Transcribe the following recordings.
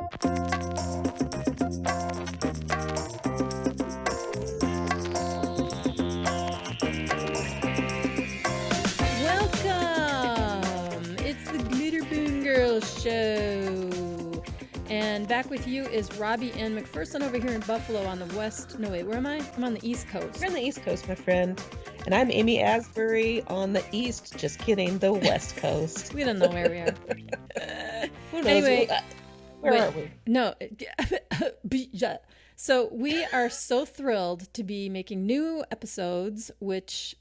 Welcome! It's the Glitter Boon Girls Show. And back with you is Robbie-Ann McPherson over here in Buffalo on the west. No, wait, where am I? I'm on the East Coast. You're on the East Coast, my friend. And I'm Amy Asbury on the East. Just kidding, the West Coast. We don't know where we are. Who knows? Anyway, where are we? No. So we are so thrilled to be making new episodes, which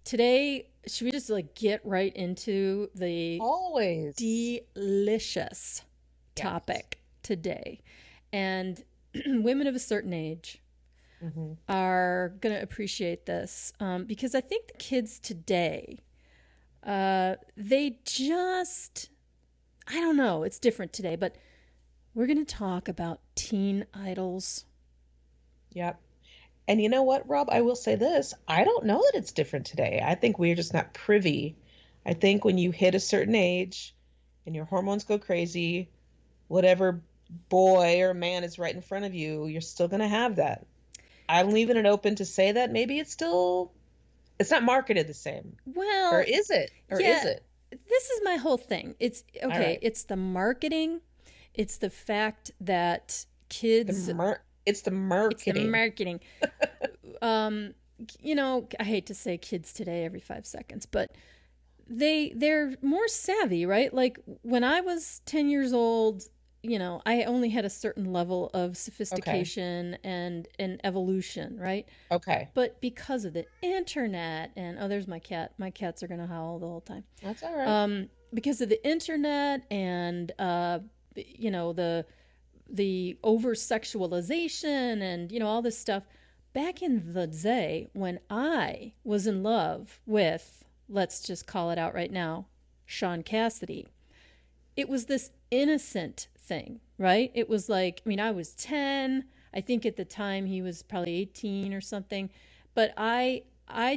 today, should we just like get right into the Always delicious topic today? And women of a certain age are going to appreciate this because I think the kids today, they just, I don't know, it's different today, but we're going to talk about teen idols. Yep. And you know what, Rob? I will say this. I don't know that it's different today. I think we're just not privy. I think when you hit a certain age and your hormones go crazy, whatever boy or man is right in front of you, you're still going to have that. I'm leaving it open to say that maybe it's not marketed the same. Well, or is it? This is my whole thing. It's okay. Right. It's the marketing. It's the fact that kids. It's the marketing. You know, I hate to say kids today every 5 seconds, but they're more savvy, right? Like when I was 10 years old, you know, I only had a certain level of sophistication and evolution, right? Okay. But because of the internet and there's my cat. My cats are gonna howl the whole time. That's all right. Because of the internet and you know, the over sexualization and, you know, all this stuff. Back in the day when I was in love with, let's just call it out right now, Shaun Cassidy, it was this innocent thing, right? It was like, I mean, I was 10. I think at the time he was probably 18 or something. But I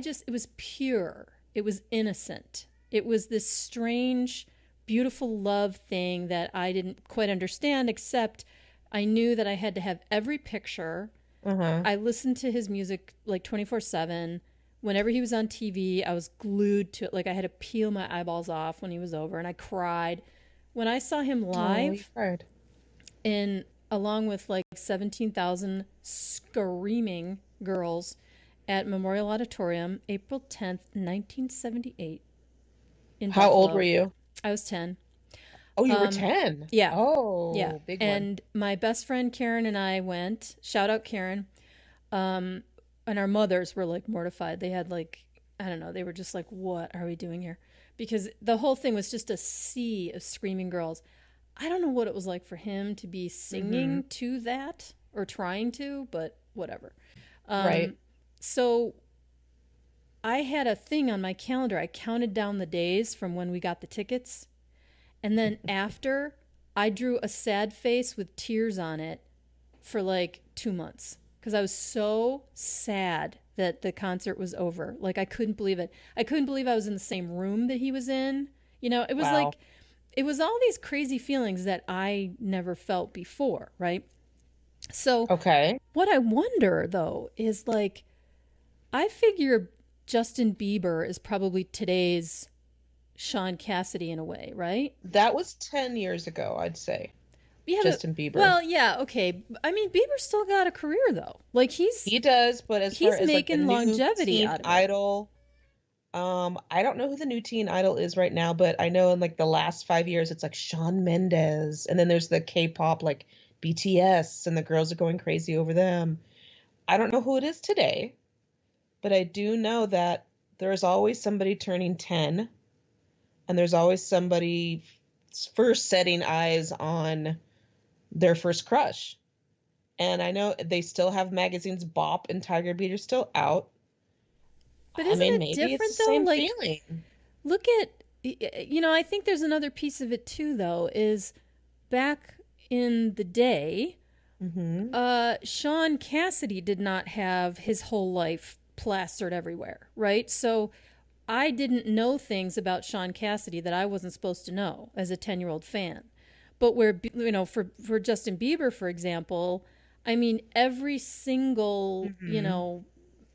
just, it was pure. It was innocent. It was this strange, beautiful love thing that I didn't quite understand, except I knew that I had to have every picture. I listened to his music like 24/7. Whenever he was on TV, I was glued to it. Like I had to peel my eyeballs off when he was over, and I cried. When I saw him live, and along with like 17,000 screaming girls at Memorial Auditorium, April 10th, 1978. How old were you? I was 10. Oh, you were 10? Yeah. Oh, yeah. Big one. And my best friend Karen and I went. Shout out Karen. And our mothers were like mortified. They had like, I don't know, they were just like, what are we doing here? Because the whole thing was just a sea of screaming girls. I don't know what it was like for him to be singing to that or trying to, but whatever. Right. So I had a thing on my calendar. I counted down the days from when we got the tickets. And then after, I drew a sad face with tears on it for like 2 months. Because I was so sad that the concert was over. Like, I couldn't believe it. I couldn't believe I was in the same room that he was in. You know, it was like, it was all these crazy feelings that I never felt before, right? So, what I wonder, though, is like, I figure Justin Bieber is probably today's Shaun Cassidy in a way, right? That was 10 years ago, I'd say. Yeah, Justin Bieber. Well, yeah, okay. I mean, Bieber's still got a career though. Like he does, but as he's far as making like the longevity new out of it. Idol, I don't know who the new teen idol is right now, but I know in like the last 5 years it's like Shawn Mendes, and then there's the K-pop like BTS, and the girls are going crazy over them. I don't know who it is today, but I do know that there's always somebody turning 10, and there's always somebody first setting eyes on their first crush. And I know they still have magazines. Bop and Tiger Beat are still out. But isn't it different though? Like, feeling. Look at, you know, I think there's another piece of it too, though, is back in the day, Shaun Cassidy did not have his whole life plastered everywhere, right? So I didn't know things about Shaun Cassidy that I wasn't supposed to know as a 10-year-old fan. But where, for Justin Bieber, for example, I mean, every single, Hmm.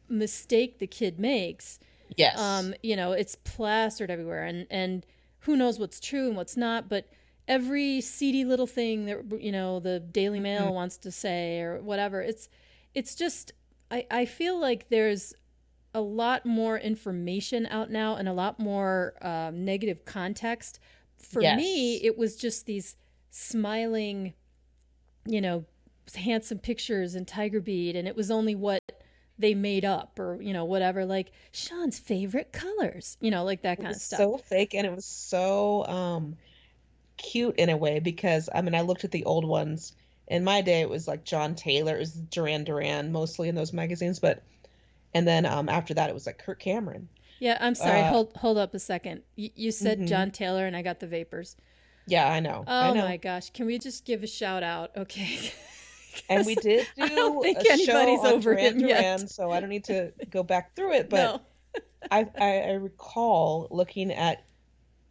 mistake the kid makes, Yes. it's plastered everywhere, and who knows what's true and what's not, but every seedy little thing that, the Daily Hmm. Mail wants to say or whatever, it's just, I feel like there's a lot more information out now and a lot more negative context. For me, Yes. it was just these smiling, you know, handsome pictures in Tiger Beat, and it was only what they made up or, whatever, like Shaun's favorite colors, like that It kind was of stuff. so fake and it was so cute in a way because I mean I looked at the old ones. In my day it was like John Taylor, it was Duran Duran mostly in those magazines, but and then after that it was like Kirk Cameron. Yeah, I'm sorry. Uh Hold up a second. You said hmm John Taylor, and I got the vapors. Yeah, I know. I Oh my know. gosh. Can we just give a shout out? Okay. And we Because did I don't do think a show anybody's on over Duran him yet. Duran, so I don't need to go back through it, but No. I recall looking at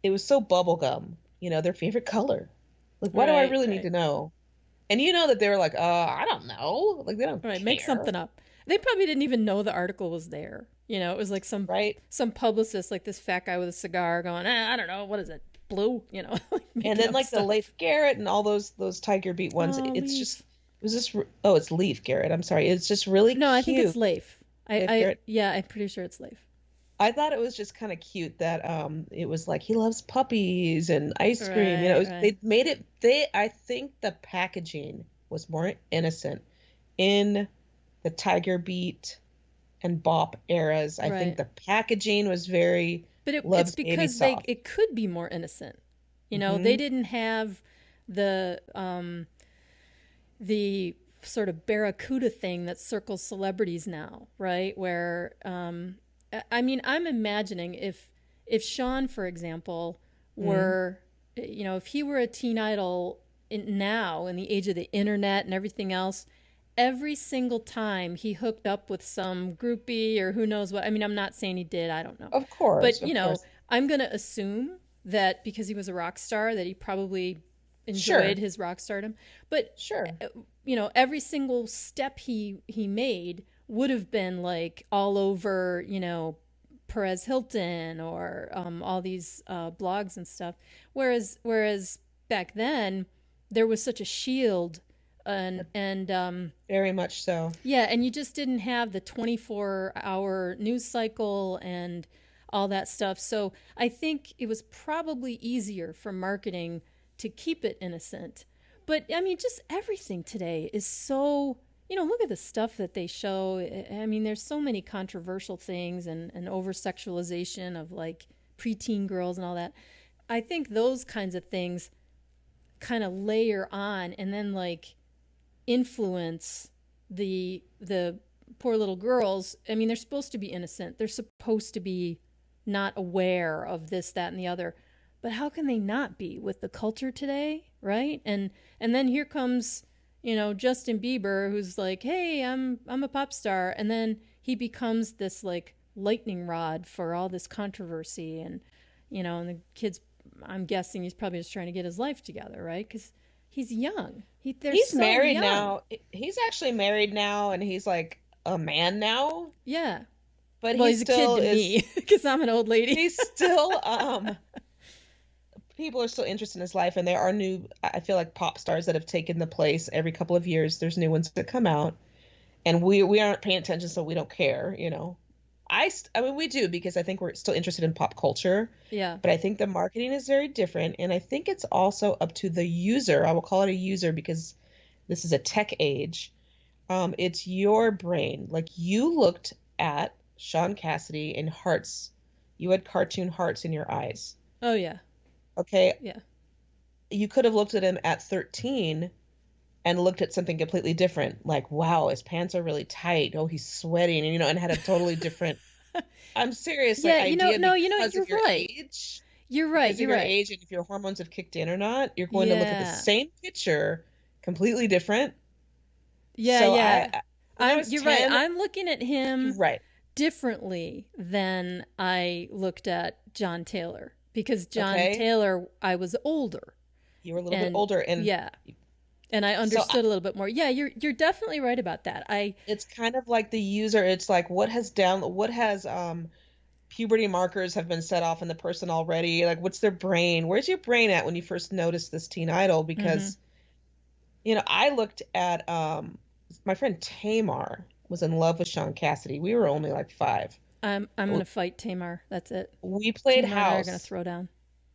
it was so bubblegum, their favorite color. Like, why do I Right, really need right. to know? And you know that they were like, I don't know. Like, they don't Right, make care, something up. They probably didn't even know the article was there. It was like right? some publicist, like this fat guy with a cigar, going, I don't know, what is it, blue? Like And making then up like the stuff. Leif Garrett and all those Tiger Beat ones, Oh, it's just Leaf. it was just oh, it's Leif Garrett. I'm sorry. It's just really No, I think it's cute. Leif. Leif Garrett. Yeah, I'm pretty sure it's Leif. I thought it was just kind of cute that it was like he loves puppies and ice cream. Right, right. They made it I think the packaging was more innocent in the Tiger Beat and Bop eras. I think Right. the packaging was very But it's loves baby because soft. it could be more innocent. They Hmm. didn't have the sort of barracuda thing that circles celebrities now, right? Where I mean, I'm imagining if Shaun, for example, Hmm. were, if he were a teen idol now in the age of the internet and everything else, every single time he hooked up with some groupie or who knows what. I mean, I'm not saying he did, I don't know. Of course, But, of course. I'm going to assume that because he was a rock star that he probably enjoyed Sure. his rock stardom. But Sure. every single step he made would have been like all over, Perez Hilton or all these blogs and stuff. Whereas back then there was such a shield, and Very much so. yeah, and you just didn't have the 24-hour news cycle and all that stuff. So I think it was probably easier for marketing to keep it innocent. But I mean, just everything today is so, look at the stuff that they show. I mean, there's so many controversial things and over sexualization of like preteen girls and all that. I think those kinds of things kind of layer on and then like influence the poor little girls. I mean, they're supposed to be innocent. They're supposed to be not aware of this, that, and the other. But how can they not be with the culture today, right? And then here comes, Justin Bieber, who's like, "Hey, I'm a pop star," and then he becomes this like lightning rod for all this controversy, and the kids. I'm guessing he's probably just trying to get his life together, right? Because he's young. They're He's so married young. now. He's actually married now and he's like a man now, Yeah. but Well, he he's a kid still to is me because I'm an old lady. he's still people are still interested in his life and there are new I feel like pop stars that have taken the place every couple of years. There's new ones that come out and we aren't paying attention so we don't care. I mean we do because I think we're still interested in pop culture, Yeah. but I think the marketing is very different and I think it's also up to the user. I will call it a user because this is a tech age. It's your brain. Like you looked at Shaun Cassidy in hearts. You had cartoon hearts in your eyes. Oh yeah. Okay. Yeah. You could have looked at him at 13 and looked at something completely different. Like, wow, his pants are really tight. Oh, he's sweating, and had a totally different, I'm serious, like Yeah. idea No. because of You're your right. age. You're right. Because of You're your right. age and if your hormones have kicked in or not, you're going to look at the Yeah. same picture completely different. Yeah. So Yeah. when I was You're right. 10, I'm looking at him right. differently than I looked at John Taylor because John Okay. Taylor, I was older. You were a little bit And older, and yeah, and I so understood a little bit more. Yeah, you're definitely right about that. I it's kind of like the user. It's like what has puberty markers have been set off in the person already. Like, what's their brain? Where's your brain at when you first noticed this teen idol? mhm. Because I looked at my friend Tamar was in love with Shaun Cassidy. We were only like 5. I'm gonna fight Tamar. That's it. We played Tamar and I are gonna house, throw down.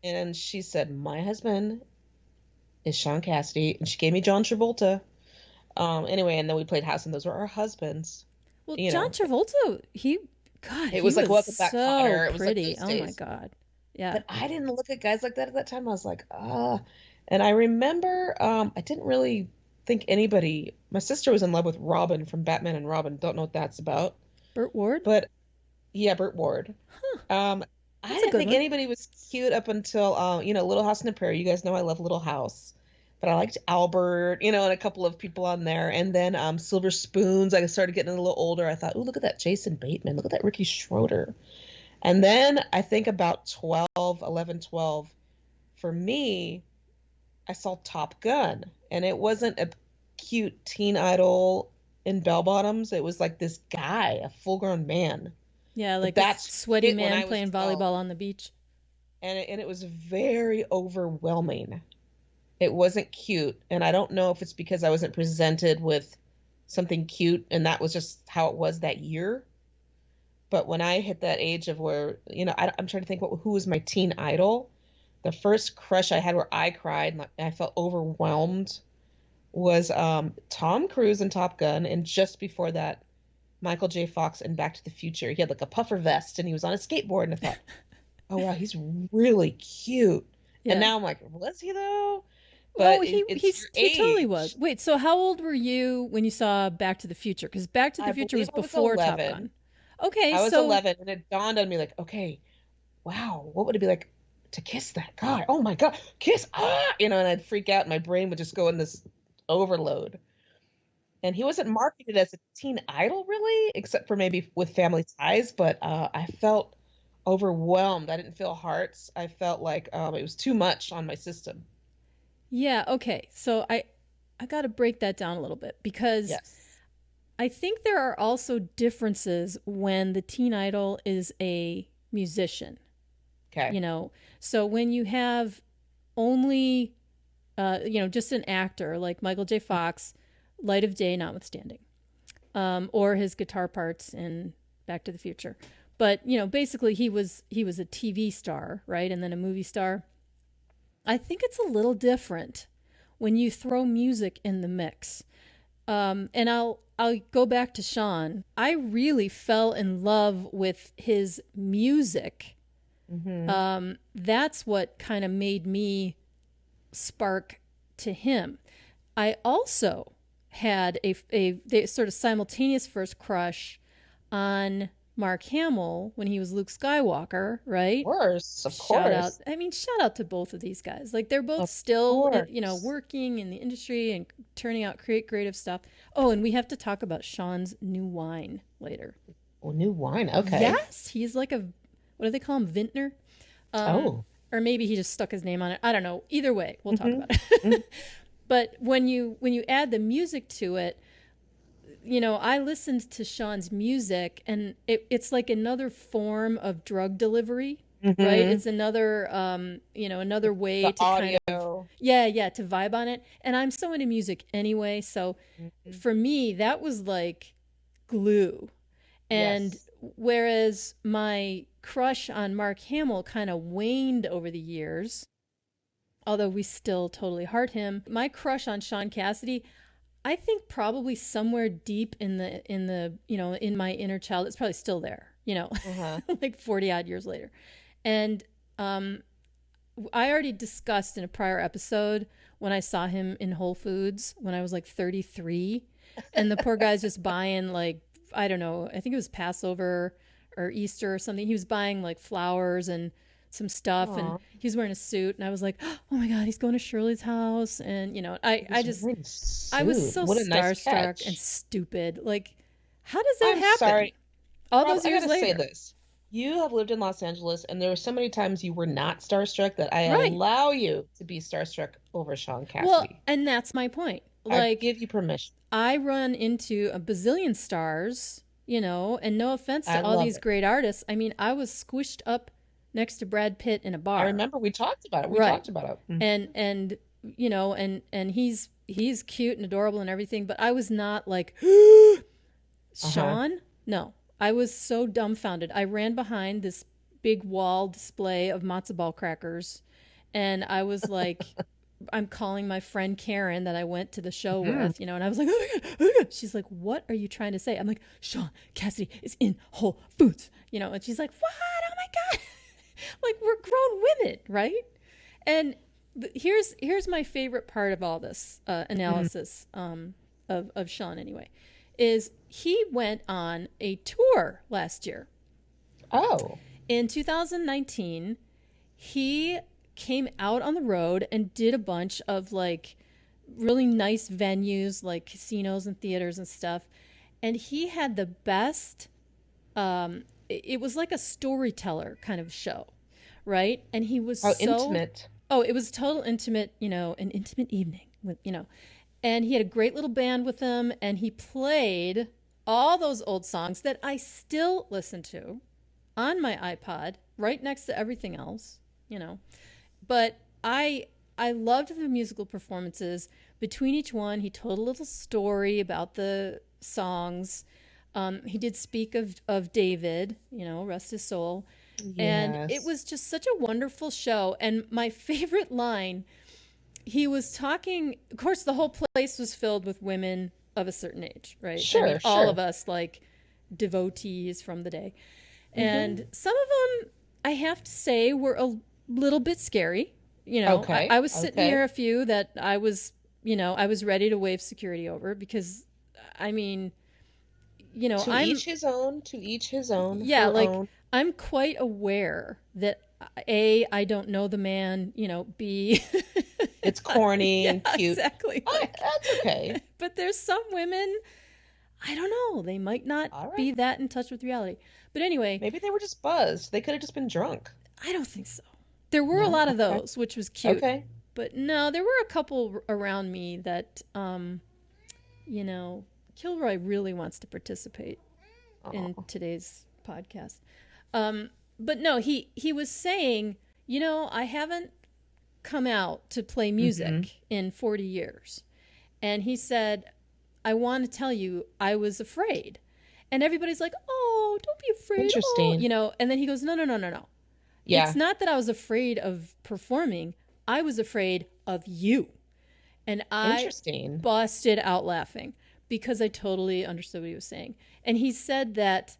and she said, "My husband is Shaun Cassidy," and she gave me John Travolta. Anyway, and then we played house, and those were our husbands. Well, You John know, Travolta, God, it he was like was Welcome Back, so Kotter. It was like pretty. those Oh my days. God. Yeah. But I didn't look at guys like that at that time. I was like, ah. And I remember, I didn't really think anybody. My sister was in love with Robin from Batman and Robin. Don't know what that's about. Burt Ward? But yeah, Burt Ward. Huh. Um, I That's a didn't good think one. anybody was cute up until Little House on the Prairie. You guys know I love Little House. But I liked Albert, and a couple of people on there. And then Silver Spoons. I started getting a little older. I thought, oh, look at that Jason Bateman. Look at that Ricky Schroeder. And then I think about 12, 11, 12. For me, I saw Top Gun, and it wasn't a cute teen idol in bell bottoms. It was like this guy, a full-grown man. Yeah, But like a that's sweaty it when man I was playing 12. volleyball on the beach. And it was very overwhelming. It wasn't cute, and I don't know if it's because I wasn't presented with something cute, and that was just how it was that year. But when I hit that age of where, I'm trying to think who was my teen idol. The first crush I had where I cried and I felt overwhelmed was Tom Cruise in Top Gun, and just before that, Michael J. Fox in Back to the Future. He had like a puffer vest and he was on a skateboard, and I thought, oh wow, he's really cute. And Yeah. now I'm like, was he though? Oh, But it's your he totally was. age. Wait, so how old were you when you saw Back to the Future? Because Back to the I Future believe was I was before Top 11. Gun. Okay, I was so 11, and it dawned on me like, okay, wow, what would it be like to kiss that guy? Oh my God, kiss, and I'd freak out. And my brain would just go in this overload. And he wasn't marketed as a teen idol, really, except for maybe with Family Ties. But I felt overwhelmed. I didn't feel hearts. I felt like it was too much on my system. yeah, okay. So I got to break that down a little bit because Yes. I think there are also differences when the teen idol is a musician, Okay. you know. So when you have only just an actor like Michael J. Fox, Light of Day notwithstanding, or his guitar parts in Back to the Future. But basically he was a TV star, right, and then a movie star. I think it's a little different when you throw music in the mix. And I'll go back to Shaun. I really fell in love with his music. Hmm. That's what kind of made me spark to him. I also had a sort of simultaneous first crush on Mark Hamill when he was Luke Skywalker, right? Of Shout out, course, I mean, shout out to both of these guys. Like they're both of still, course. working in the industry and turning out creative stuff. Oh, and we have to talk about Sean's new wine later. Oh, new wine. Okay. Yes, he's like what do they call him? Vintner? Um, Oh. or maybe he just stuck his name on it. I don't know. Either way, we'll talk Hmm. about it. But when you add the music to it, I listened to Sean's music, and it's like another form of drug delivery, right? Hmm. It's another, another way The to kind of, audio. yeah, to vibe on it. And I'm so into music anyway, so Hmm. for me, that was like glue. And Yes. whereas my crush on Mark Hamill kind of waned over the years, although we still totally heart him, my crush on Shaun Cassidy, I think probably somewhere deep in my inner child, it's probably still there, Uh-huh. like 40 odd years later. And um, I already discussed in a prior episode when I saw him in Whole Foods when I was like 33, and the poor guy's just buying like, I don't know, I think it was Passover or Easter or something. He was buying like flowers and some stuff, and Aw. he was wearing a suit, and I was like, oh my God, he's going to Shirley's house. And I He's just wearing a I was suit. so What a nice starstruck and catch. stupid. Like, how does that I'm happen sorry, all Rob. those I years gotta say later? this. You have lived in Los Angeles, and there were so many times you were not starstruck that I Right. allow you to be starstruck over Shaun Well, Cassidy. and that's my point. I Like, give you permission. I run into a bazillion stars, and no offense I to all love these it. great artists. I mean, I was squished up next to Brad Pitt in a I bar. remember we talked about it. We Right. talked about it. And and he's cute and adorable and everything, but I was not like Uh-huh. Shaun? No. I was so dumbfounded. I ran behind this big wall display of matzo ball crackers, and I was like, I'm calling my friend Karen that I went to the show Mhm. with, and I was like, oh my God, oh my God. She's like, what are you trying to say? I'm like, Shaun Cassidy is in Whole Foods, and she's like, what? Oh my God. Like, we're grown women, right? And here's my favorite part of all this Mhm. analysis of Shaun anyway, is he went on a tour last year. Oh. In 2019, he came out on the road and did a bunch of like really nice venues like casinos and theaters and stuff. And he had the best, it was like a storyteller kind of show, right? And he was How so, intimate. oh, it was total intimate, an intimate evening with. And he had a great little band with him, and he played all those old songs that I still listen to on my iPod right next to everything else. But I loved the musical performances. Between each one, he told a little story about the songs. He did speak of David, rest his soul. And it Yes. was just such a wonderful show. And my favorite line, he was talking, of course, the whole place was filled with women of a certain age, right? I mean, Sure, all of sure. us like devotees from the day. Hmm. And some of them, I have to say, were a little bit scary. I Okay. was sitting Okay. near a few that I was ready to wave security over because, I mean, To I'm, each his own, to each his own, yeah, her like own. I'm quite aware that A, I don't know the man, B, It's corny yeah, and cute. exactly. Like, That's okay. but there's some women, I don't know, they might not All right. be that in touch with reality. But anyway, Maybe they were just buzzed. They could have just been drunk. I don't think so. There were a No? lot of Okay. those, which was cute. Okay. But no, there were a couple around me that, you know, Kilroy really wants to participate in Oh. today's podcast. But no, he was saying, I haven't come out to play Mm-hmm. music in 40 years. And he said, I want to tell you, I was afraid. And everybody's like, oh, don't be afraid. Oh, Interesting. and then he goes, no, no, no, no, no. It's Yeah. not that I was afraid of performing. I was afraid of you. And I Interesting. busted out laughing because I totally understood what he was saying. And he said that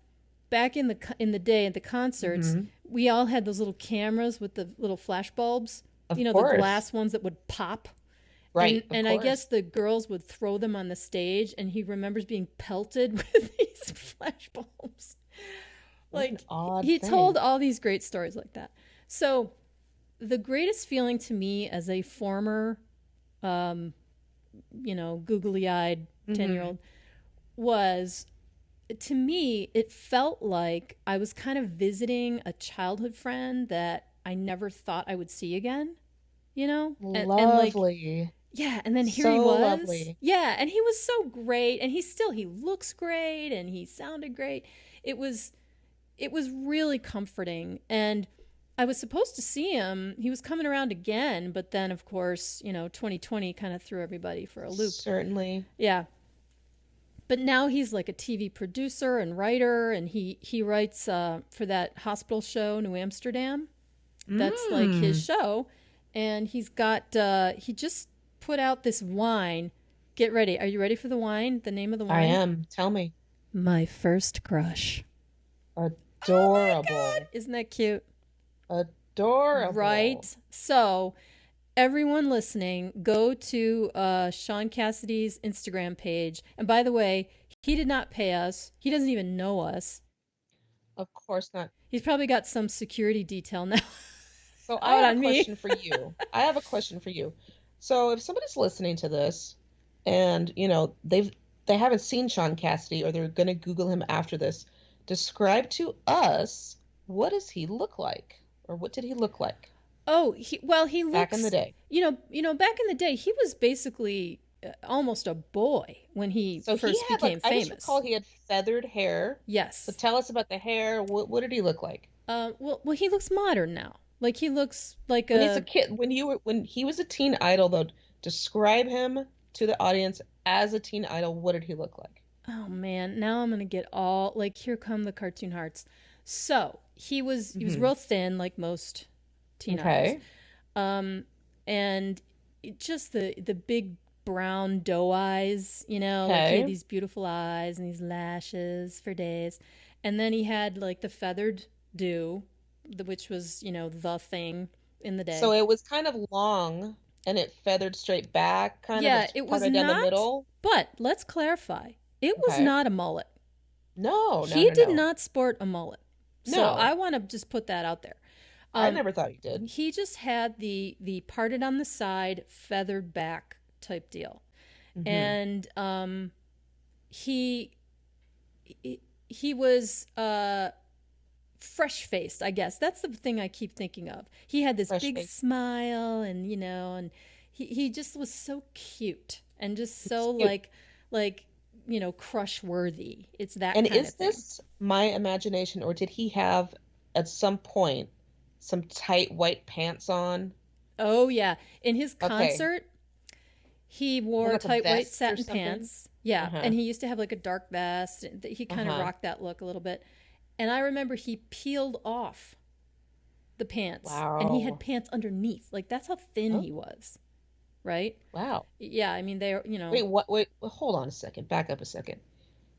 back in the day at the concerts, Mm-hmm. we all had those little cameras with the little flash bulbs, Of the course. glass ones that would pop. And Right. Of and I guess course. the girls would throw them on the stage, and he remembers being pelted with these flash bulbs. What an Like, odd he told thing. all these great stories like that. So the greatest feeling to me as a former, um, googly-eyed Mm-hmm. 10-year-old was, to me, it felt like I was kind of visiting a childhood friend that I never thought I would see again, and like, Lovely. yeah, and then here he So was. lovely. Yeah, and he was so great, and he looks great, and he sounded great. It was it was really comforting, and I was supposed to see him. He was coming around again, but then of course, 2020 kind of threw everybody for a loop. Certainly. Yeah. But now he's like a TV producer and writer, and he writes for that hospital show, New Amsterdam. That's like his Mm. show, and he just put out this wine. Get ready. Are you ready for the wine? The name of the I wine? am. Tell me. My First Crush. Oh my God. Adorable. Isn't that cute? Adorable. Right. So, everyone listening, go to Shaun Cassidy's Instagram page. And by the way, he did not pay us. He doesn't even know us. Of course not. He's probably got some security detail now So I out have a on me. question for you. I have a question for you. So if somebody's listening to this and, they haven't seen Shaun Cassidy or they're going to Google him after this, describe to us what does he look like? Or what did he look like Oh, he back in the looks, day? back in the day, he was basically almost a boy when he So he first had like became I just recall famous. he had feathered hair. So Yes. tell us about the hair. What did he look like? He looks modern now. Like he looks like When he's a a, kid, when he was a teen idol though, describe him to the audience as a teen idol. What did he look like? oh man, now I'm gonna get all like, here come the cartoon hearts. So he was Hmm. real thin, like most teen idols, Okay. um, and just the big brown doe eyes, like he had Okay. these beautiful eyes and these lashes for days, and then he had like the feathered do, which was the thing in the So day. it was kind of long and it feathered straight back, kind of Yeah, it part was of down the not, middle. but let's clarify, it was Okay. not a mullet. No, no, He no, did no. not sport a mullet. So I No. want to just put that out there. I Um, never thought he did. he just had the parted on the side, feathered back type deal, Hmm. and he he was fresh faced. I guess that's the thing I keep thinking of. He had this Fresh big face. smile, and and he just was so cute and just It's so cute. like crush worthy. It's that And kind of is thing. this my imagination, or did he have at some point some tight white pants on? Oh yeah, in his Okay. concert, he Was it wore like a tight white vest or satin something? pants. Yeah, Uh-huh. and he used to have like a dark vest. He kind of Uh-huh. rocked that look a little bit. And I remember he peeled off the pants, and he had Wow. pants underneath. Like that's how thin Oh, he was, right? wow. Yeah, I mean they're Wait, what? Wait, hold on a second. Back up a second.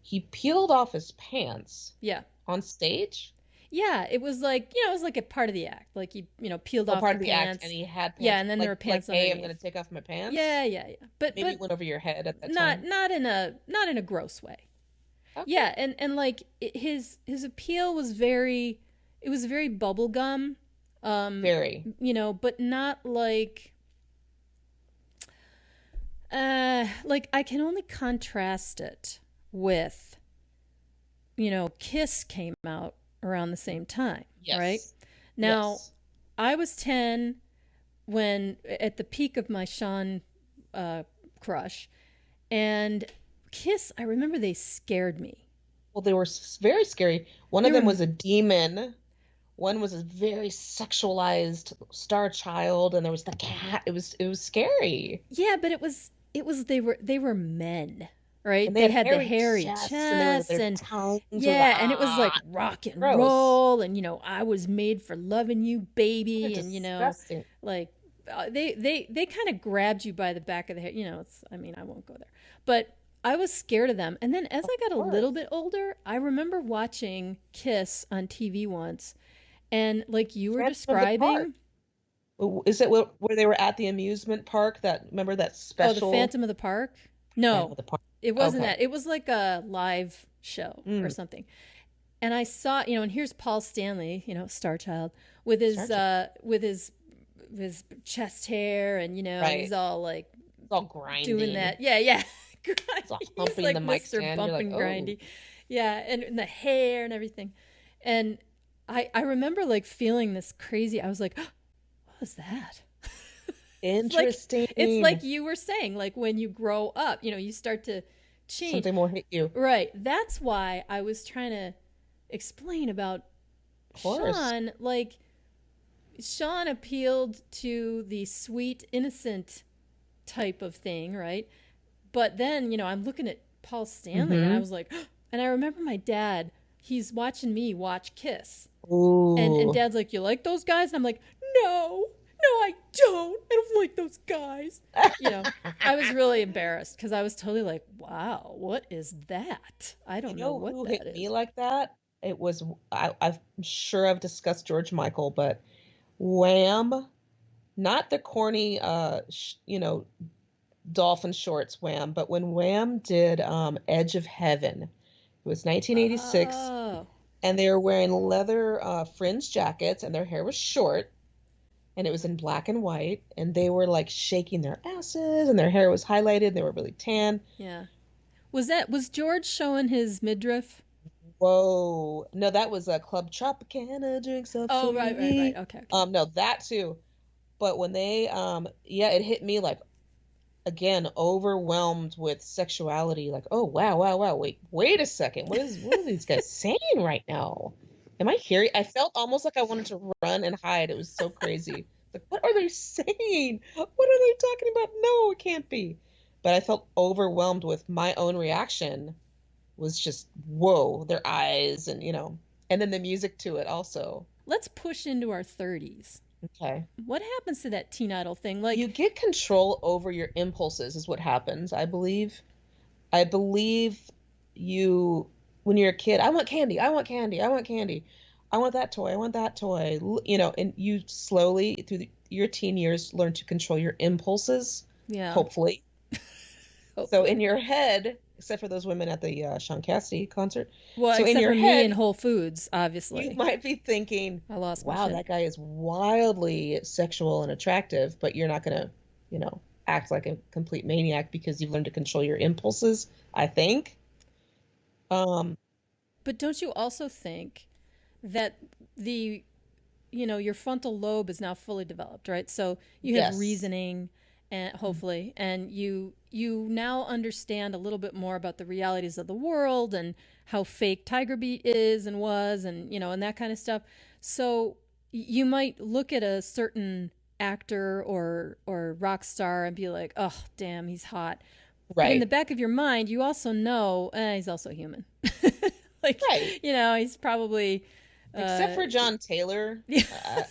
He peeled off his pants yeah. on stage? Yeah, it was like, it was like a part of the act. Like he, peeled Oh, off part the of the act, and pants. he had Yeah, pants and then there were like, pants hey, I'm underneath. gonna take off my pants. Yeah, yeah, yeah. But Maybe it went over your head at that not time. not in a gross way. Okay. Yeah, and like his appeal was very, it was very bubblegum, Very. but not like I can only contrast it with, Kiss came out around the same time, right? Yes. Now, Yes. I was 10 when at the peak of my Shaun uh, crush, and Kiss, I remember they scared me. Well, they were very scary. One They of them were was a demon. One was a very sexualized star child, and there was the cat. It was scary. Yeah, but it was they were men, And right? they They had had the hairy hairy chests, and chests, their and tongues were yeah, and it was like rock and gross. roll, and I was made for loving you, They're baby, and disgusting. like they kind of grabbed you by the back of the head. It's, I mean, I won't go there, but I was scared of them. And then as Of I got a little course. bit older, I remember watching Kiss on TV once, and like you were Phantom of the Park. describing. Is it where they were at the amusement park? That remember that Oh, the special Phantom of the Park? Phantom No, of the Park? it wasn't Okay. that. It was like a live show or Mm. something. And I saw, and here's Paul Stanley, Star Child, with his Starship. chest hair, and he's Right. all like It's all doing grinding. that. Yeah, yeah. It's all He's humping the like mic Mr. stand. You're Bump like, and oh, Grindy. Yeah, and the hair and everything. And I remember like feeling this crazy. I was like, what was that? It's like it's interesting. like you were saying, like when you grow up, you start to change. Something more hit you. Right. That's why I was trying to explain about Of course. Shaun. Like Shaun appealed to the sweet, innocent type of thing, right? But then, I'm looking at Paul Stanley, and I Mm-hmm. was like, and I remember my dad, he's watching me watch Kiss. And Ooh. dad's like, "You like those guys?" And I'm like, "No. No, I don't. I don't like those guys." You know, I was really embarrassed because I was totally like, "Wow, what is that? I You don't know know what who that hit me is." like that? It was I'm sure I've discussed George Michael, but Wham, not the corny dolphin shorts Wham, but when Wham did Edge of Heaven. It was 1986, Oh. and they were wearing leather fringe jackets, and their hair was short, and it was in black and white, and they were like shaking their asses, and their hair was highlighted, and they were really tan. Yeah. Was George showing his midriff? Whoa. No, that was a Club Tropicana, drinks up Oh, for right. me. Okay, okay. No, that too. But when they yeah, it hit me like again, overwhelmed with sexuality. Like, oh wow. Wait a second. What are these guys saying right now? Am I hearing? I felt almost like I wanted to run and hide. It was so crazy. Like, what are they saying? What are they talking about? No, it can't be. But I felt overwhelmed with my own reaction was just whoa, their eyes and and then the music to it also. Let's push into our 30s. Okay. What happens to that teen idol thing? Like, You get control over your impulses is what happens, I believe. I believe you, when you're a kid, I want candy, I want candy, I want candy. I want that toy, I want that toy. And you slowly through your teen years learn to control your impulses, yeah, hopefully. So in hopefully. your head, except for those women at the Shaun Cassidy concert, Well, so in except your for me head, and Whole Foods, you obviously. might be thinking, I lost my wow, shit. that guy is wildly sexual and attractive, but you're not going to, act like a complete maniac because you've learned to control your impulses, I think. Um, But don't you also think that the your frontal lobe is now fully developed, right? So you have yes. reasoning, and hopefully, and you now understand a little bit more about the realities of the world and how fake Tiger Beat is and was, and and that kind of stuff. So you might look at a certain actor or rock star and be like, oh damn, he's hot. But in the Right. back of your mind, you also know he's also human. Like, Right. he's probably Except uh, for John Taylor. yeah.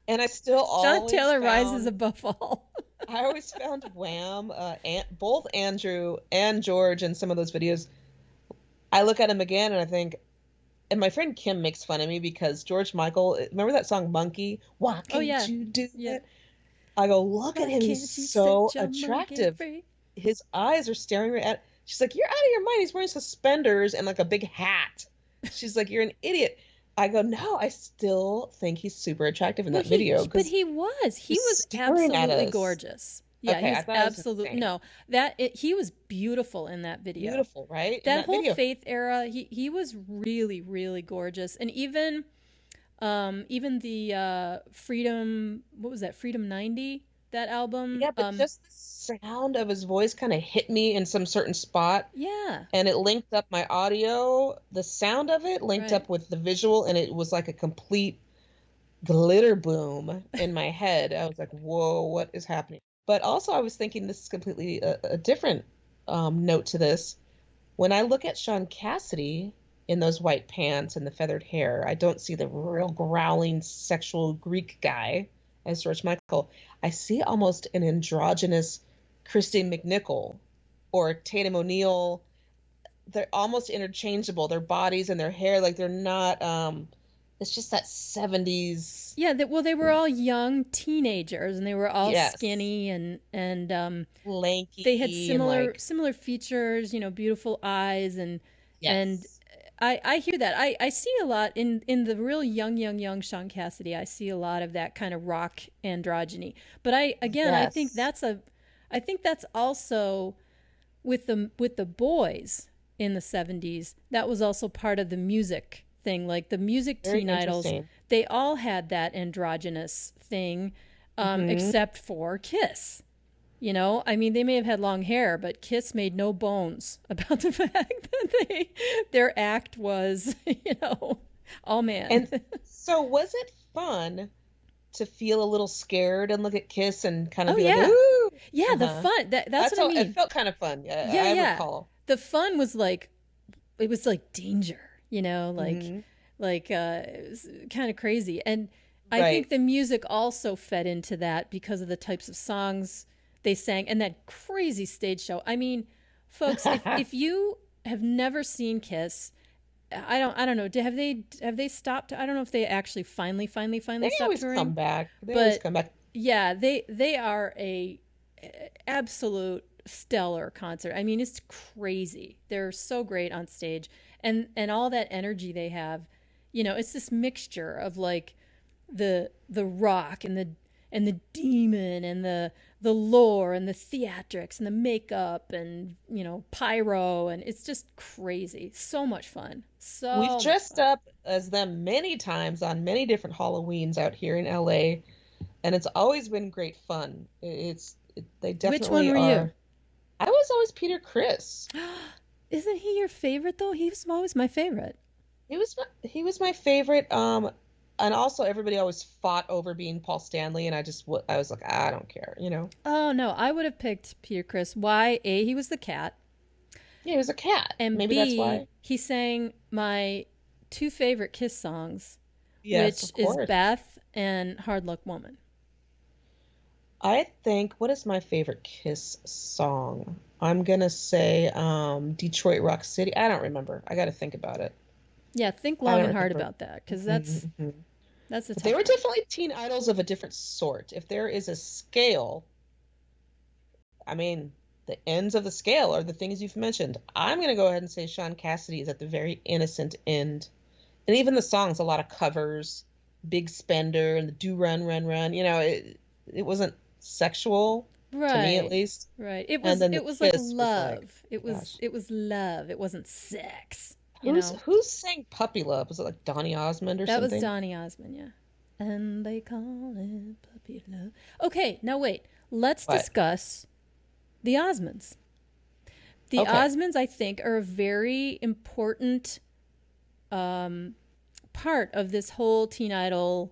And I still John always Taylor rises found, above all. I always found Wham, both Andrew and George in some of those videos. I look at him again and I think, and my friend Kim makes fun of me because George Michael, remember that song Monkey? Why Oh can't yeah, you do yeah. it? I go, look at Why him. He's can't you set so your monkey attractive. free? His eyes are staring right at. She's like, you're out of your mind. He's wearing suspenders and like a big hat. She's like, you're an idiot. I go, no, I still think he's super attractive in Well, that video but because he he's was staring at absolutely us. gorgeous. Yeah, he Okay, I was thought I was absolute. insane. No, he was beautiful in that video. Beautiful, right? In That that whole video. Faith era, he was really really gorgeous, and even the Freedom, what was that? Freedom 90, that album. Yeah, but just the sound of his voice kind of hit me in some certain spot Yeah, and it linked up my audio. The sound of it linked right. up with the visual, and it was like a complete glitter boom in my head. I was like, whoa, what is happening? But also, I was thinking this is completely a different note to this. When I look at Shaun Cassidy in those white pants and the feathered hair, I don't see the real growling sexual Greek guy as George Michael. I see almost an androgynous Christy McNichol or Tatum O'Neal. They're almost interchangeable. Their bodies and their hair, like they're not. It's just that 70s. Yeah, well, they were all young teenagers, and they were all Yes, skinny, and they had lanky and similar like similar features, beautiful eyes, and yes, I hear that. I see a lot in the real young Sean Cassidy. I see a lot of that kind of rock androgyny. But I think yes, I think that's also with the boys in the 70s. That was also part of the music thing, like the music very teen idols. interesting. They all had that androgynous thing, Hmm. except for Kiss. I mean, they may have had long hair, but Kiss made no bones about the fact that their act was, all man. And so, was it fun to feel a little scared and look at Kiss and kind of Oh be like, yeah, ooh, yeah. The uh-huh. fun, that's That's what I how it mean. felt kind of fun. Yeah, Yeah, I yeah. recall. The fun was like, it was like danger, Hmm. like it was kind of crazy. And I think Right. the music also fed into that because of the types of songs they sang and that crazy stage show. I mean, folks, if you have never seen Kiss, I don't know. Have they stopped? I don't know if they actually finally They stopped always touring, come back. They always but come back. yeah, they are a absolute stellar concert. I mean, it's crazy. They're so great on stage, and all that energy they have. It's this mixture of like the rock and the demon and the lore and the theatrics and the makeup and, pyro, and it's just crazy. So much fun. We've So much dressed fun. up as them many times on many different Halloweens out here in LA, and it's always been great fun. They Which one definitely were you? are. I was always Peter Chris. Isn't he your favorite though? He was always my favorite. He was my favorite. And also everybody always fought over being Paul Stanley, and I was like, I don't care. Oh no, I would have picked Peter Chris. Why? A, he was the cat, Yeah, he was a cat. and Maybe that's B, why. he sang my two favorite Kiss songs, Yes, which of is course. Beth and Hard Luck Woman. I think what is my favorite Kiss song? I'm gonna say Detroit Rock City. I don't remember. I got to think about it. Yeah, think I long don't and hard remember. about that because Mm-hmm. that's a But they tough were one. definitely teen idols of a different sort. If there is a scale, I mean, the ends of the scale are the things you've mentioned. I'm gonna go ahead and say Shaun Cassidy is at the very innocent end. And even the songs, a lot of covers, Big Spender and the Do Run Run Run. It wasn't sexual to me at Right. least. Right. It And was then the it was like Kiss was like, love. It was gosh, it was love. It wasn't sex. You who's know. who sang Puppy Love? Was it like Donny Osmond or That was something? Donny Osmond, yeah. And they call it puppy love. Okay, now wait. Let's But discuss the Osmonds. The okay, Osmonds, I think, are a very important um, part of this whole teen idol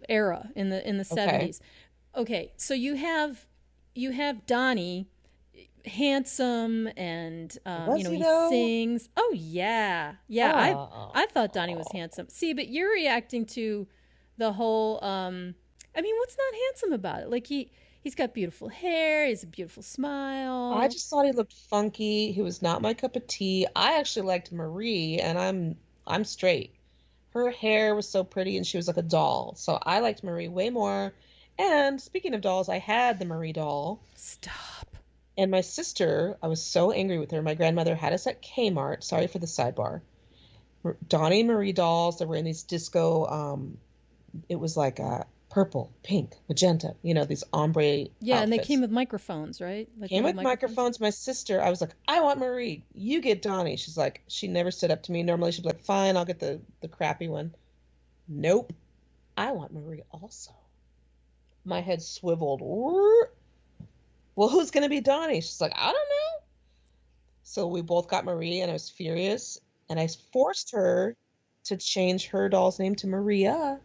era in the okay. 70s. Okay, so you have Donnie, handsome, and Was he he though? sings. Oh yeah, yeah. I Oh, I thought Donnie was handsome. See, but you're reacting to the whole. I mean, what's not handsome about it? Like he's got beautiful hair. He has a beautiful I smile. just thought he looked funky. He was not my cup of tea. I actually liked Marie, and I'm straight. Her hair was so pretty, and she was like a doll. So I liked Marie way more. And speaking of dolls, I had the Marie doll. Stop. And my sister, I was so angry with her. My grandmother had us at Kmart. Sorry for the sidebar. Donnie and Marie dolls that were in these disco. It was like purple, pink, magenta. These ombre Yeah, and they came outfits. with microphones, right? Like they Came had with microphones. microphones. My sister, I was like, I want Marie. You get Donnie. She's like, she never stood up to me. Normally she'd be like, fine, I'll get the crappy one. Nope. I want Marie also. My head swiveled. Well, who's gonna be Donnie? She's like, I don't know. So we both got Marie, and I was furious. And I forced her to change her doll's name to Maria.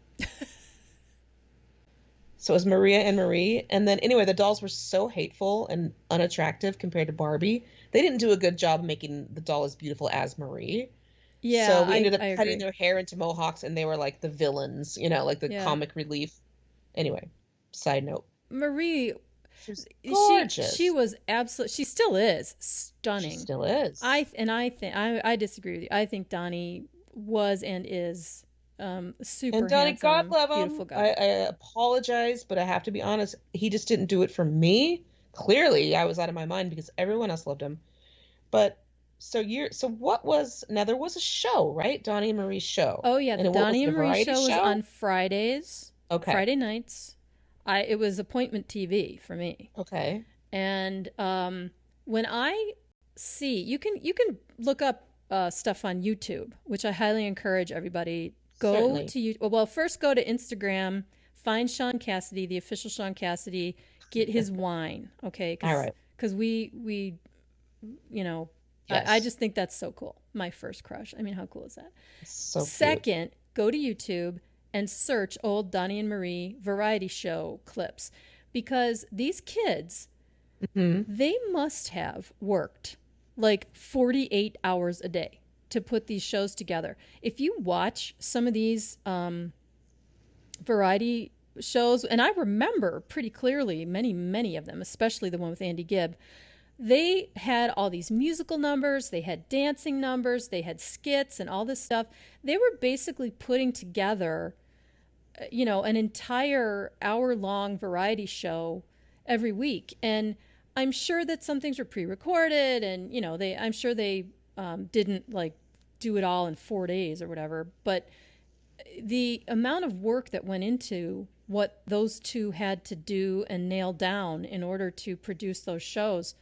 So it was Maria and Marie. And then, anyway, the dolls were so hateful and unattractive compared to Barbie. They didn't do a good job making the doll as beautiful as Marie. So Yeah, we I ended up I cutting agree. their hair into mohawks, and they were like the villains, like the Yeah, comic relief. Anyway, side note. Marie, She was she gorgeous. was absolute. She still is She stunning. still is. I think I disagree with you. I think Donnie was and is And super Donnie, God handsome, love beautiful him. I, guy. I apologize, but I have to be honest. He just didn't do it for me. Clearly, I was out of my mind because everyone else loved him. But so what was now there was a show, right? Donnie and Marie's show. Oh yeah, the And what was Donnie it, a and Marie variety show was on show? Fridays, Okay. Friday nights. It was appointment TV for me. Okay. And when I see, you can look up stuff on YouTube, which I highly encourage everybody. Go Certainly. to you. Well, first go to Instagram, find Shaun Cassidy, the official Shaun Cassidy, get his wine, okay? All Because right. we you know, I Yes. just think that's so cool. My first crush. I mean, how cool is that? So cute. Second, go to YouTube and search old Donnie and Marie variety show clips because these kids, Hmm. they must have worked like 48 hours a day to put these shows together. If you watch some of these variety shows, and I remember pretty clearly many of them, especially the one with Andy Gibb, they had all these musical numbers, they had dancing numbers, they had skits and all this stuff. They were basically putting together, an entire hour-long variety show every week. And I'm sure that some things were pre-recorded, and I'm sure they didn't like do it all in 4 days or whatever. But the amount of work that went into what those two had to do and nail down in order to produce those shows.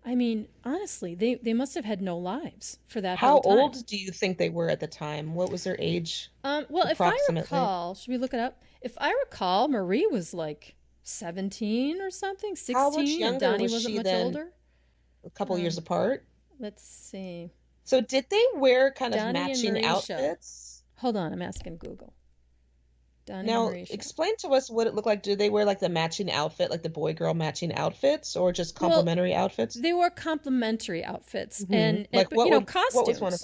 I mean, honestly, they must have had no lives for that How whole time. old do you think they were at the time? What was their age Well, if I approximately? recall, should we look it up? If I recall, Marie was like 17 or something, How much 16, and younger Donnie was wasn't she much then? older. A couple years Um, apart? let's see. So did they wear kind of Donnie and matching Marie show. outfits? Hold on, I'm asking Google. Donny and Now, Marie show. explain to us what it looked like. Did they wear like the matching outfit, like the boy girl matching outfits, or just Well, complementary outfits? they wore complementary outfits and Like but what was one of costumes.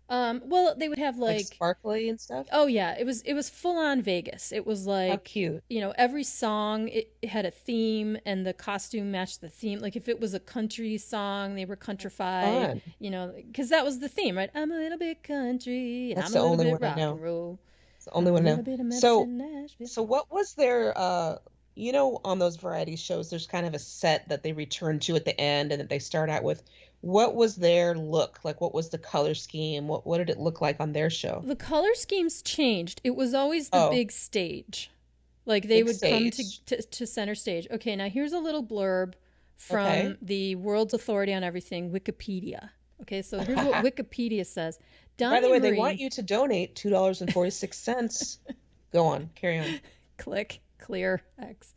them? Well, they would have Like like, sparkly and stuff? oh yeah, it was full on Vegas. It was How like, cute. every song it had a theme and the costume matched the theme. Like if it was a country song, they were countrified, Fun. because that was the theme, right? I'm a little bit country and That's I'm a the little only bit one I rock know. and roll. It's the I'm only a one I little know. bit of So medicine, Nashville. So what was their on those variety shows there's kind of a set that they return to at the end and that they start out with. What was their look? Like what was the color scheme? What did it look like on their show? The color schemes changed. It was always the Oh, big stage. Like they big would come to, stage. to, to center stage. Okay, now here's a little blurb Okay. from the world's authority on everything, Wikipedia. Okay, so here's what Wikipedia says. By the Donny and way, they want Marie, you to donate $2.46. Go on, carry on. click, clear, X.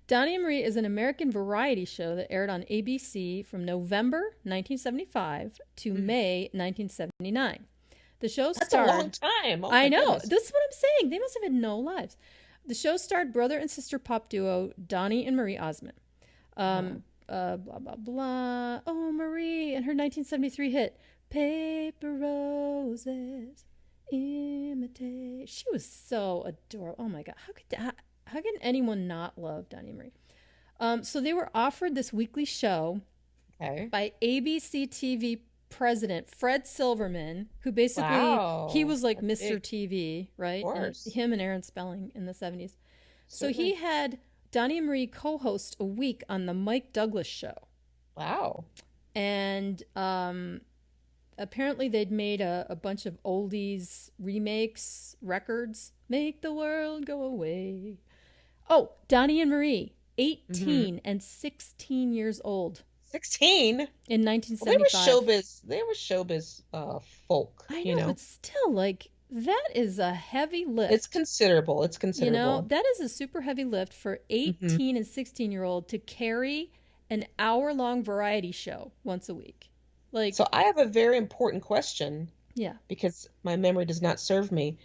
Donny and Marie is an American variety show that aired on ABC from November 1975 to May 1979. The show That's a long starred, time. Oh I my know, goodness. this is what I'm saying. They must have had no lives. The show starred brother and sister pop duo Donny and Marie Osmond. Uh-huh. Blah, blah, blah. Oh, Marie and her 1973 hit, Paper Roses Imitate. She was so adorable. Oh my God. How can anyone not love Donny and Marie? So they were offered this weekly show Okay. by ABC TV president Fred Silverman, who basically he Wow. was like That's Mr. big. TV, Of right? And course. him and Aaron Spelling in the 70s. So he Certainly. had Donny and Marie co-host a week on the Mike Douglas show. Wow. And apparently they'd made a bunch of oldies remakes, records. Make the world go away. Oh, Donny and Marie, hmm 18 and 16 years old 16. in Well, they were 1975. showbiz. They were showbiz folk, I you know, know. but still, like, that is a heavy It's lift. considerable. It's considerable. That is a super heavy lift for hmm 18 and 16-year-old to carry an hour-long variety show once a week. So Like, I have a very important question yeah. because my memory does not serve me.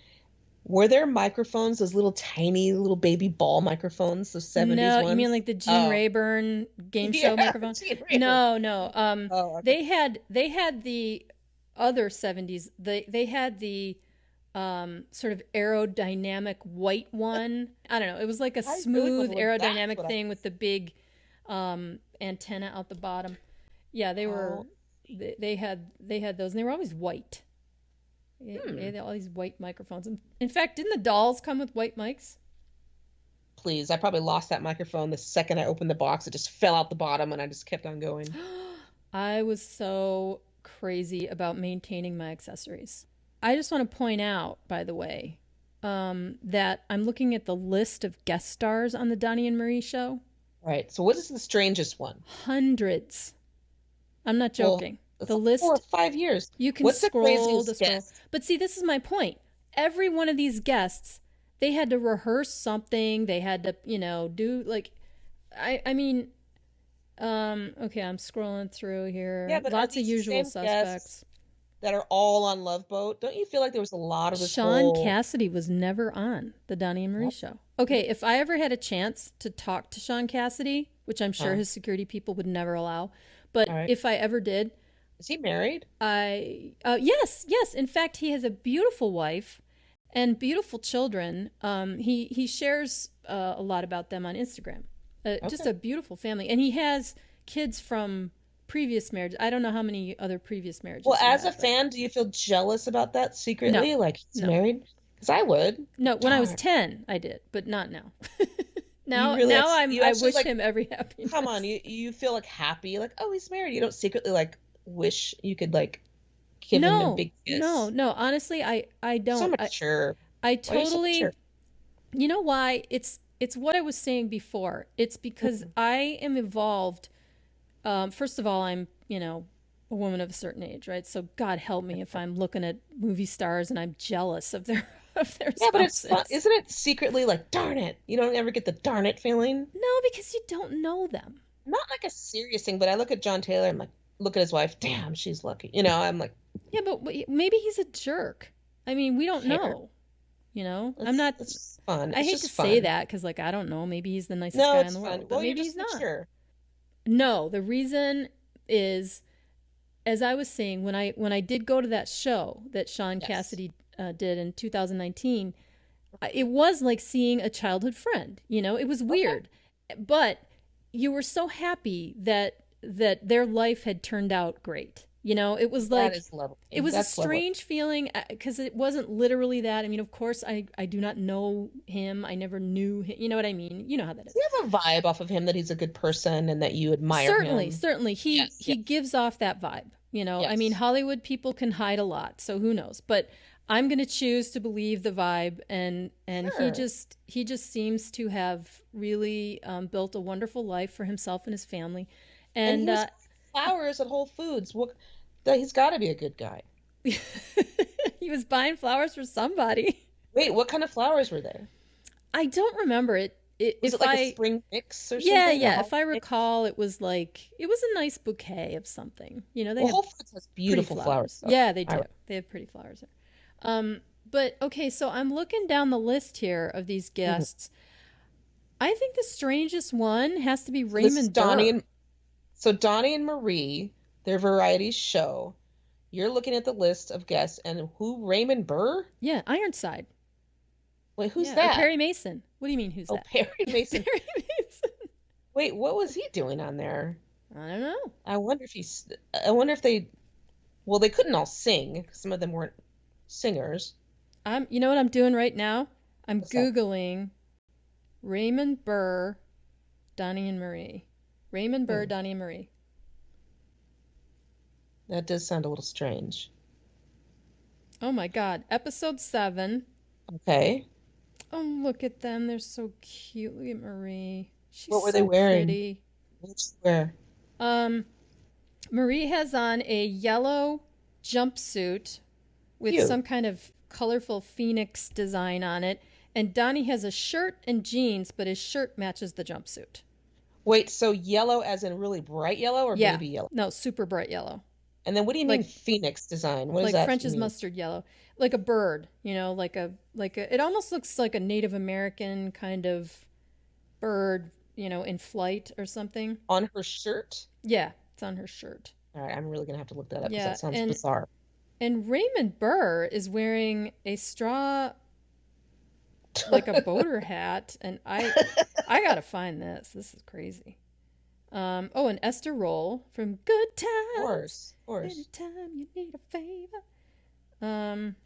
Were there microphones, those little tiny little baby ball microphones, those 70s No, you mean ones? like the Gene Oh, Rayburn game show yeah, microphone? Gene Rayburn. No, no. Oh, okay. They had the other 70s. They had the sort of aerodynamic white one. I don't know. It was like a I really want smooth to look. That's aerodynamic what I thing with the big antenna out the bottom. Yeah, they were. Oh, They had those, and they were always white. They hmm. had all these white microphones. In fact, didn't the dolls come with white mics? Please, I probably lost that microphone the second I opened the box. It just fell out the bottom and I just kept on going. I was so crazy about maintaining my accessories. I just want to point out, by the way, that I'm looking at the list of guest stars on the Donny and Marie show. All right. So what is the strangest one? Hundreds. I'm not Well, joking. it's The like 4 or list, 5 years. you can What's the scroll to craziest scroll. guess? But see, this is my point. Every one of these guests, they had to rehearse something. They had to, do like, I mean, okay, I'm scrolling through Yeah, here. but are Lots of these the usual same guests suspects. that are all on Love Boat? Don't you feel like there was a lot of this Shaun whole? Cassidy was never on the Donny and Marie What? show. Okay, if I ever had a chance to talk to Shaun Cassidy, which I'm sure Huh. his security people would never allow, All but right. if I ever did, Is he married? yes. In fact, he has a beautiful wife and beautiful children. He shares a lot about them on Instagram. Just Okay. a beautiful family, and he has kids from previous marriages. I don't know how many other previous Well, marriages he as a had, but fan, do you feel jealous about that no, secretly? Like he's no, married? Because I would. no. When I was Darn. 10, I did, but not now. You now, really, now I'm. you I actually wish like, him every come on, happiness. you feel like happy, like, oh, he's married. You don't secretly like wish you could like give him a No, big no, kiss. no. Honestly, I So don't. I mature. I Why are you so totally. mature? You know why? it's what I was saying before. It's because I am involved. First of all, I'm, a woman of a certain age, right? So God help me if I'm looking at movie stars and I'm jealous of their of their Yeah, but it's fun. spouses. Isn't it secretly like, darn it? You don't ever get the darn it feeling? No, because you don't know them. Not like a serious thing, but I look at John Taylor and like, look at his wife. Damn, she's lucky. I'm like, Yeah, but maybe he's a jerk. I mean, we don't care. know. I'm not. It's just fun. I It's hate to just say fun. that because, like, I don't know. Maybe he's the nicest No, guy in it's the fun. world, but Well, you're maybe he's just not. mature. No, the reason is, as I was saying, when I did go to that show that Shaun Yes. Cassidy did in 2019, it was like seeing a childhood friend. It was Okay. weird, but you were so happy that their life had turned out great. It was That like is lovely. it was a That's lovely. strange feeling because it wasn't literally that. I mean, of course, I do not know him. I never knew him. You know what I mean? You know how that Do is. you have a vibe off of him that he's a good person and that you admire Certainly, him? certainly. He Yes, he yes, gives off that vibe. I mean, yes. Hollywood people can hide a lot, so who knows? But I'm going to choose to believe the vibe, and he Sure. just seems to have really built a wonderful life for himself and his family. And he And was buying flowers at Whole Foods. He's got to be a good guy. he was buying flowers for somebody. Wait, what kind of flowers were they? I don't remember it. Was it If like a I spring mix or Yeah, something? A yeah. holiday If I mix? recall, it was a nice bouquet of something. They Well, have Whole Foods has pretty beautiful flowers, flowers. though. Yeah, they I do. They have pretty flowers there. But okay, so I'm looking down the list here of these Mhm. guests. I think the strangest one has to be So this is Raymond Burr. Donny and Marie, their variety show. You're looking at the list of guests, and who? Raymond Burr? Yeah, Ironside. Wait, who's Yeah, or that? Perry Mason. What do you mean, who's Oh, that? Perry Mason. Perry Mason. Wait, what was he doing on there? I don't know. I wonder if he's. I wonder if they. Well, they couldn't all sing. 'Cause some of them weren't singers. You know what I'm doing right now? I'm What's that? Googling Raymond Burr, Donny and Marie. Raymond Burr, Hmm. Donny and Marie. That does sound a little strange. Oh my God. Episode 7. Okay. Oh, look at them. They're so cute. Look at Marie. She's What were they so wearing? pretty. What did she wear? Um, Marie has on a yellow jumpsuit with Cute. some kind of colorful phoenix design on it. And Donnie has a shirt and jeans, but his shirt matches the jumpsuit. Wait, so yellow as in really bright yellow or Yeah. baby yellow? No, super bright yellow. And then what do you mean Like Phoenix design? What does like that French's mean? mustard yellow. Like a bird, like a it almost looks like a Native American kind of bird, in flight or something. On her shirt? Yeah, it's on her shirt. All right, I'm really gonna have to look that up because Yeah, that sounds and bizarre. and Raymond Burr is wearing a straw like a boater hat, and I gotta find this. This is crazy. And Esther Roll from Good Of Times. course, of course. Anytime you need a favor. Um,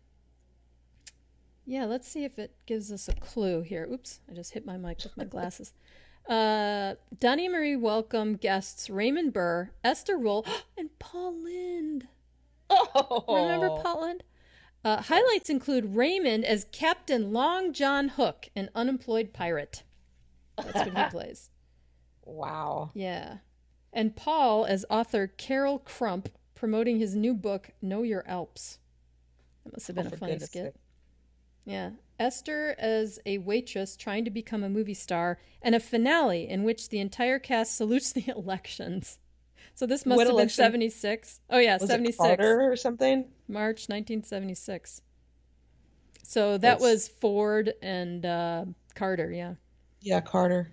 yeah, let's see if it gives us a clue here. Oops, I just hit my mic with my glasses. Donny and Marie welcome guests Raymond Burr, Esther Roll, and Paul Lind. Remember Oh, Paul Lind? yes. Highlights include Raymond as Captain Long John Hook, an unemployed pirate. That's what he plays. Wow. Yeah. And Paul as author Carol Crump promoting his new book, Know Your Alps. That must have Oh, been a for funny goodness skit. sake. Yeah. Esther as a waitress trying to become a movie star, and a finale in which the entire cast salutes the elections. So this must What have been election 76. Oh, yeah, was it? 76. Carter or something? March 1976. So that Wait, was Ford and Carter, yeah. yeah, Carter.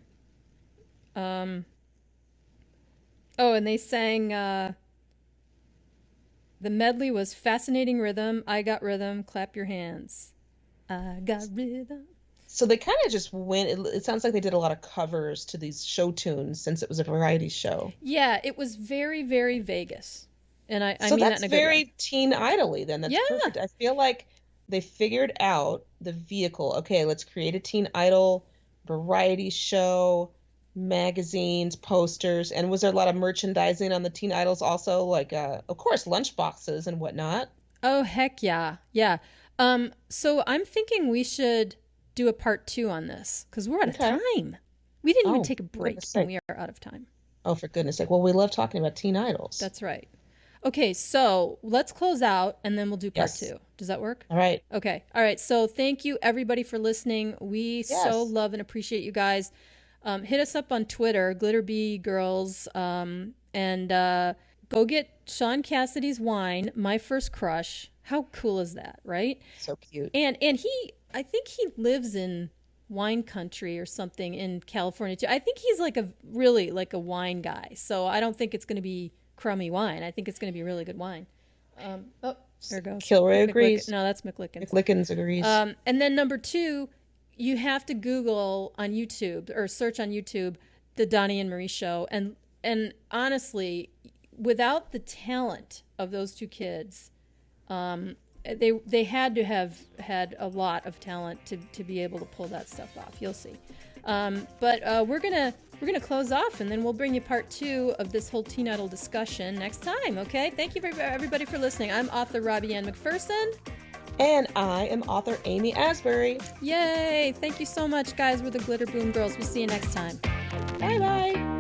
Um, oh, and they sang the medley was Fascinating Rhythm, I Got Rhythm, Clap Your Hands. I got rhythm. So they kind of just went. It sounds like they did a lot of covers to these show tunes since it was a variety show. Yeah, it was very, very Vegas. And I So mean that that's in a good way. very teen idol-y then. That's Yeah. perfect. I feel like they figured out the vehicle. Okay, let's create a teen idol variety show, magazines, posters, and was there a lot of merchandising on the teen idols also? Like, of course, lunch boxes and whatnot. Oh, heck yeah. Yeah. So I'm thinking we should do a part 2 on this because we're out of Okay. time. We didn't even Oh, take a break goodness and sake. we are out of time. Oh, for goodness sake. Well, we love talking about teen idols. That's right. Okay, so let's close out and then we'll do part Yes. 2. Does that work? All right. Okay. All right. So thank you everybody for listening. We so Yes. love and appreciate you guys. Hit us up on Twitter, Glitterbee Girls, and go get Shaun Cassidy's wine, My First Crush. How cool is that, right? So cute. And I think he lives in wine country or something in California too. I think he's like a wine guy. So I don't think it's going to be crummy wine. I think it's going to be really good wine. Oh, there it goes. Kilroy agrees. No, that's McLickens. McLickens agrees. And then number 2, you have to Google on YouTube or search on YouTube the Donny and Marie show. And honestly, without the talent of those 2 kids, they had to have had a lot of talent to be able to pull that stuff off. You'll see. But we're gonna close off, and then we'll bring you part 2 of this whole teen idol discussion next time. Okay? Thank you everybody for listening. I'm author Robbie-Ann McPherson. And I am author Amy Asbury. Yay! Thank you so much, guys. We're the Glitter Boom Girls. We'll see you next time. Bye-bye.